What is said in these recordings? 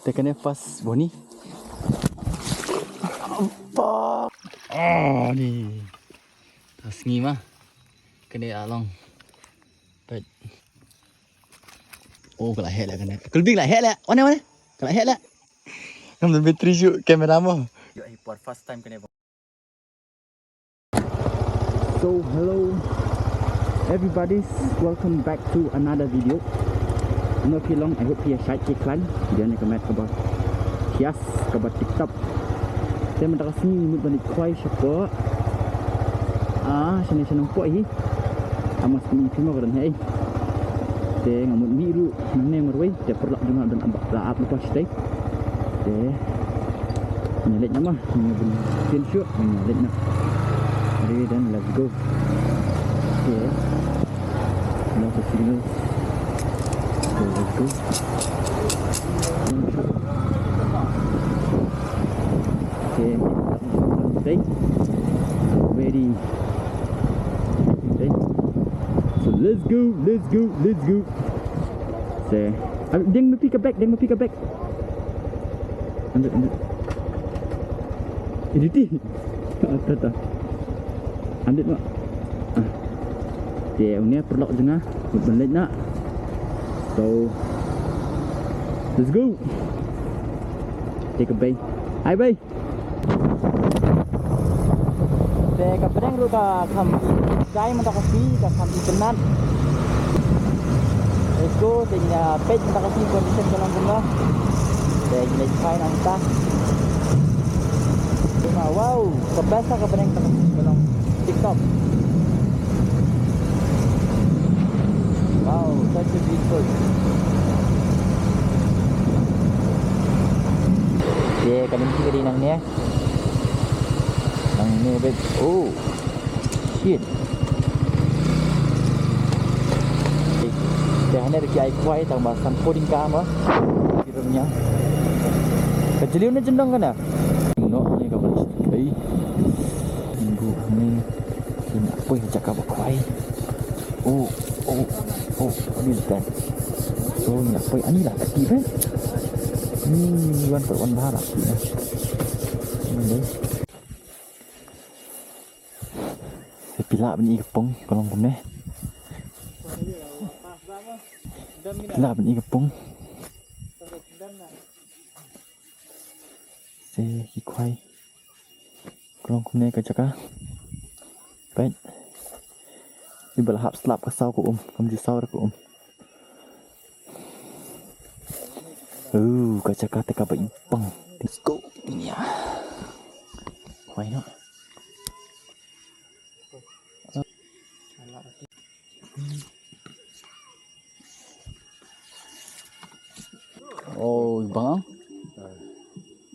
Tekannya pas Boni. Apa? Ah ni. Tas ngi mah. Kena along. But oh kalau head lah kena. Kelbing lah head lah. Mana? Kalau head lah. Kamu bateri shoot kamera mah. Yo for first time kena. So hello everybody, welcome back to another video. Not too long, I hope you share iklan. Dia nak komen kabar hias kabar TikTok. Saya mendak sini mut balik kuai siapa. Sini nampak ini. Amas ni cuma orang hai. Dia ngamut biru, mana yang merway, dia perlu dengar dan abak laap lepas tadi. Dia menyalek nama, menyebut screenshot, menyalek nak. Ready then let's go. Okay. Now the signal. So let's go. Okay. Stay. Ready. Stay. So let's go. Say. Dia mau pick a back. Andut. Ini ti. Tak. Andut mak. Okay, ini perlok jengah. Balik nak. So let's go. Take a bite. Hi bye. Saya kapedang ruka kam. Saya mentak kasi kam tenan. Let's go. Saya page mentak kasi kondisi dalam bunga. Saya jenis kain anta. Wow, kebasa kapedang mentak kasi dalam TikTok. Wow, such a beautiful. Yeah, kami pergi nang ni. Nang ni babe. Oh. Shit. Dia hanya pergi air kuai tambah sampoding kam ah. Kiranya. Kejeliu ni jendong kan ah? No, ni kau boleh. Hey. Ibu ni apa yang cakap kuai? Oh, ni dah. So ni apa? Ani lah aktif kan? Ni wan per wan bahar aktif lah. Ni. Pilak beni kepung kolong kum ni. Pilak beni kepung. Se ikwai. Kolong kum ni kacaka. Baik. Ni berlahap selap ke sau ku kamu sau ku kaca kata kabar impang. Let's go. Ini ya. Why not? Oh, bang.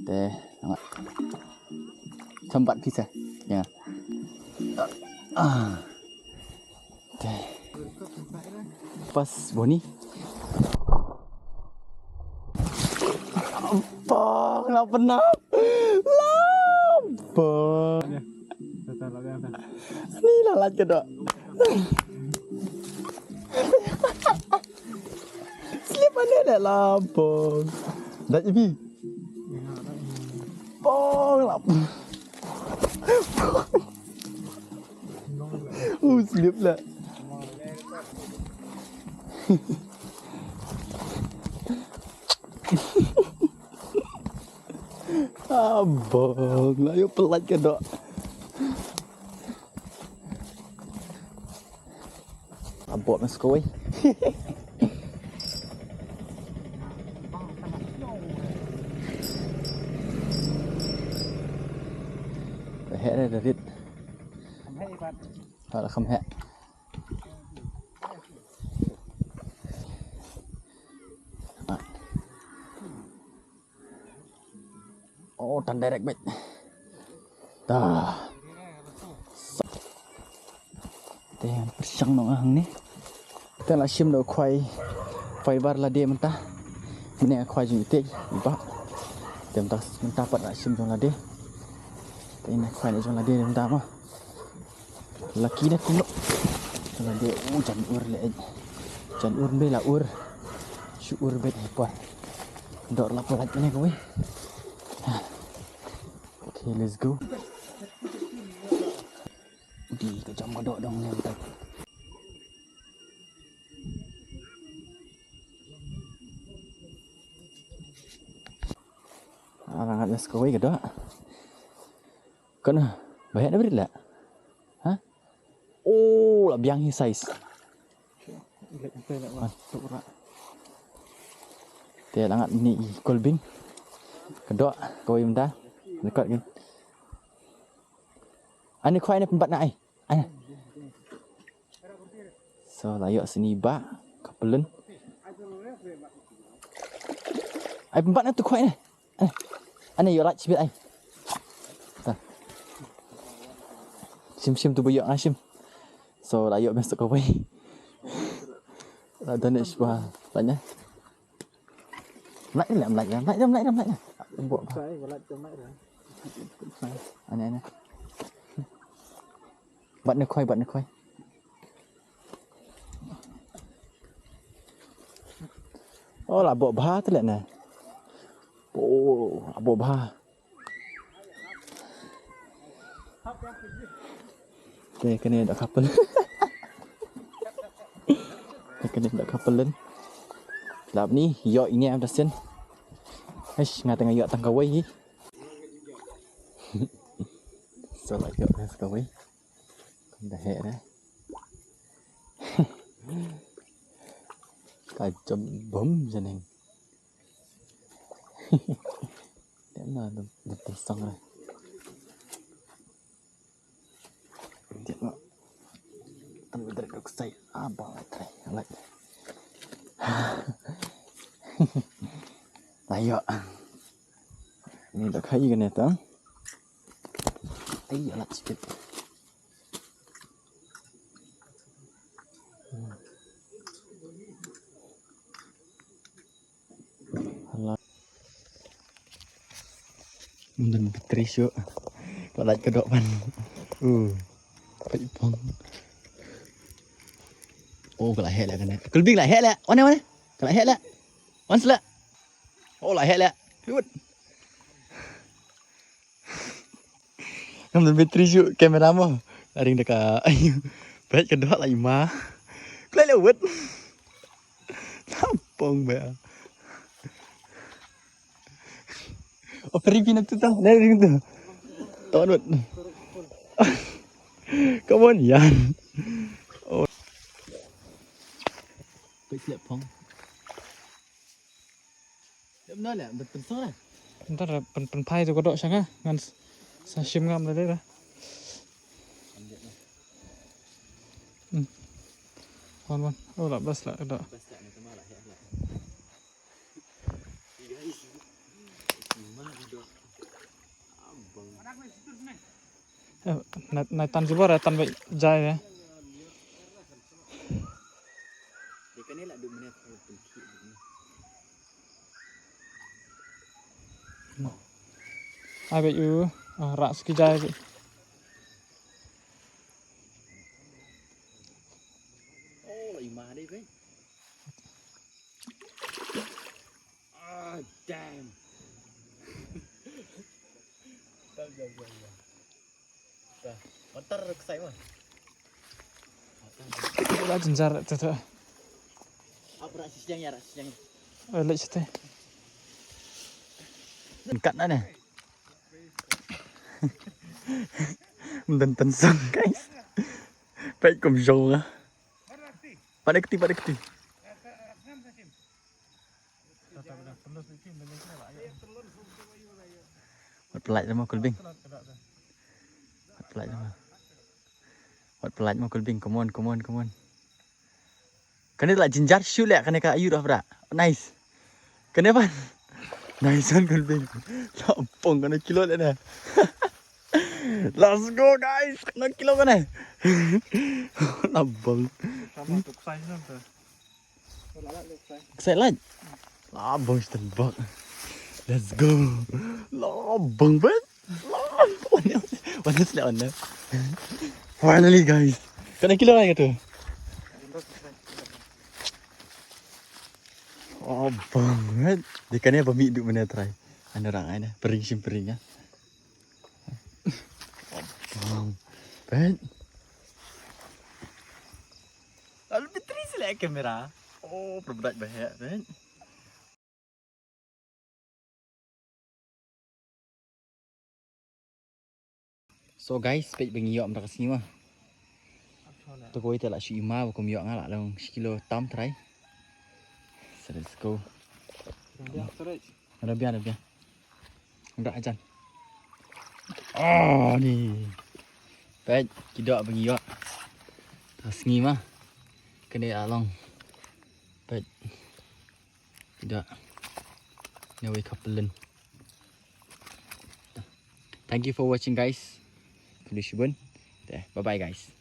Deh, sangat. Sempat pisah. Ya. Deh. Pas Boni. Apa? Kenapa nak? Lampu. Ni lalat ke tak? Slip mana dah lampu? Dah jadi. Pong lampu. Slip lah. Abang, lah yuk pelat ke dok? Abang masuk kau. Hẹ đây là thịt. Hoặc là không hẹ. Oh, tan direct bet. Dah. Teh persang nong ahang ni. Kita nak sim do kuai fiber lah dia mentah. Ini kuai juitik, iba. Dia mentah pat nak sim jong lah dia. Ini kuai nak jong lah dia mentah mah. Laki dah tengok. Jong lah dia. Jan ur le. Jan ur be lah ur. Syur bet hebat. Dok lapor lagi ni kau. Okay, let's go. Di kejam dok dong ni betul. Arangat let's go ke dok. Kena banyak dah beri tak? Ha? Oh, lah biang ni size. Masuk rak. Dia langat ni kolbing. Kedok kau minta dekat kan. Ani kuai ni pembat nak ai. Ai. So layak sini ba kapelen. Ai pembat nak tu kuai ni. Ani yo lak cibit ai. Ta. Sim tu boyak Hashim. So layak masuk kau pai. Ada nak sebab banyak. Melaik dah. Buat apa? Saya melaik dah. Aneh. Buat nak koi. Oh, lah buat bah tu lah nah. Oh, buat bah. Okay, kena ada couple. Kena ada couple. Lap ni, yok ini am dasen. Eish, ngatang yok tang kawai. So like yok tang kawai. Dah hek dah. Kacam bom janeng. Dia nak betul sang lah. Dia nak tambah dari dok saya. Abang try, like. Layak. Ni dah kaya kan ya tang? Ayolah sikit. Alah. Mundan betri syuk. Kau lagi kedok pan. Baik bang. Oh, kalau hek lah kan. Kelbing lah hek lah. Mana? Kalau hek lah. Once lah. Oh, lah hek lah. Good. Mundan betri syuk kamera mah. Aring dekat. Baik kedok lah ima. Kelai lewat. Tampong ba. Oh, pergi tu tang. Dari tu. Tonut. Come on, Yan. Oh. Baik silap pong. Benar lah, betul salah. Ntar pen-pai tu kodok sanga ngan sashim ngam dah dah. Wan. Oh, lah bas lah kodok. Nai tan jubor tan baik jai ya. Dekat ni lah 2 minit. Ai baik u rak ski jai. Oh, lima deh, baik. Ah, damn. Dah, motor kesai mah. Dah jenjar tu tu. Apa rak siang ya, rak siang. Lek situ. Dekat mana? Menonton sang guys. Baik kom jauh lah. Pada keti. Buat pelat sama kulbing. Buat pelat sama kulbing. Come on. Kena tak jinjar shoot lah. Kena kat ayu dah berak. Nice. Kena apa? Nice one kulbing. Lampung kena kilo dah. Let's go guys. Kena kilo kan Labang. Sama tu ksai tu. Kesat lah. Labang setembak. Let's go. Labang bet. Mana selak mana. Finally guys. Kena kilo kan kata. banget. Ikannya apa hidup mana try? Ada orang ada pering simperingnya. Bang, bet. Lalu betri selek kamera. Oh, berberat banyak, bet. So guys, pet bengiok mereka sini mah. Tu kau itu lah si Ima, bukan miok ngalak lang sekilo tam try. So let's go. Ada biar. Enggak ajan. Oh ni. Pet kidak bengiok. Tas ni mah. Kena along. Pet. Tidak. Nawi kapelen. Thank you for watching guys. Bye bye guys.